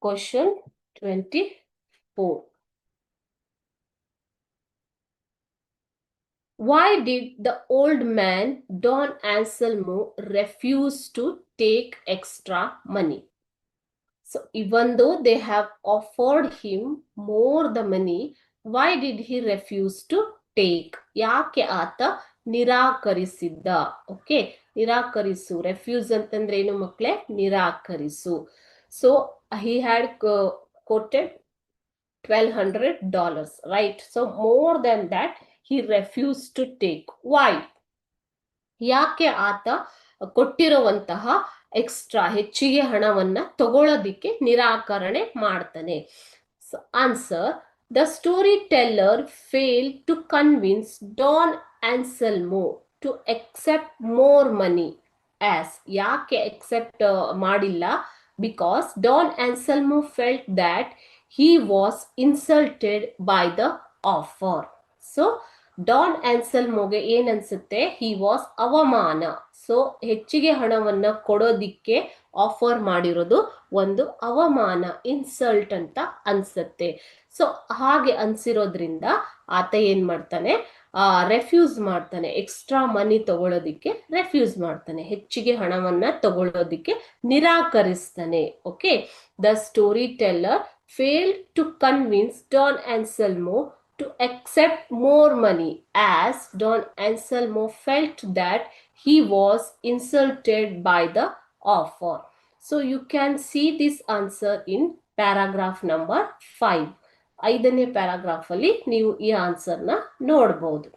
Question 24. Why did the old man Don Anselmo refuse to take extra money? So even though they have offered him more the money, why did he refuse to take? ಯಾಕೆ ಆತ ನಿರಾಕರಿಸಿದ್ದ? Okay, ನಿರಾಕರಿಸು. Refuse ಅಂತಂದ್ರೆ ಏನು ಮಕ್ಕಳೇ? ನಿರಾಕರಿಸು. So he had quoted $1,200, right? So more than that he refused to take. Why? ಯಾಕೆ ಆತ ಕೊಟ್ಟಿರುವಂತಹ extra ಹೆಚ್ಚಿಗೆ ಹಣವನ್ನ ತಗೊಳ್ಳೋದಿಕ್ಕೆ ನಿರಾಕರಣೆ ಮಾಡ್ತಾನೆ? So answer, the story teller fail to convince Don Anselmo to accept more money. As ಯಾಕೆ ಎಕ್ಸೆಪ್ಟ್ ಮಾಡಿಲ್ಲ? Because Don Anselmo felt that he was insulted by the offer. So ಡಾನ್ ಆನ್ಸೆಲ್ಮೋಗೆ ಏನ್ ಅನ್ಸುತ್ತೆ? he was ಅವಮಾನ. ಸೊ ಹೆಚ್ಚಿಗೆ ಹಣವನ್ನ ಕೊಡೋದಿಕ್ಕೆ offer ಮಾಡಿರೋದು ಒಂದು ಅವಮಾನ, ಇನ್ಸಲ್ಟ್ ಅಂತ ಅನ್ಸುತ್ತೆ. ಸೊ ಹಾಗೆ ಅನ್ಸಿರೋದ್ರಿಂದ ಆತ ಏನ್ ಮಾಡ್ತಾನೆ? ರೆಫ್ಯೂಸ್ ಮಾಡ್ತಾನೆ. ಎಕ್ಸ್ಟ್ರಾ ಮನಿ ತಗೊಳ್ಳೋದಿಕ್ಕೆ ರೆಫ್ಯೂಸ್ ಮಾಡ್ತಾನೆ. ಹೆಚ್ಚಿಗೆ ಹಣವನ್ನ ತಗೊಳ್ಳೋದಿಕ್ಕೆ ನಿರಾಕರಿಸ್ತಾನೆ. Okay, the story teller failed to convince Don Anselmo to accept more money, as Don Anselmo felt that he was insulted by the offer. So you can see this answer in paragraph number 5. 5ನೇ paragraph ಅಲ್ಲಿ ನೀವು ಈ ಆನ್ಸರ್ನ ನೋಡಬಹುದು.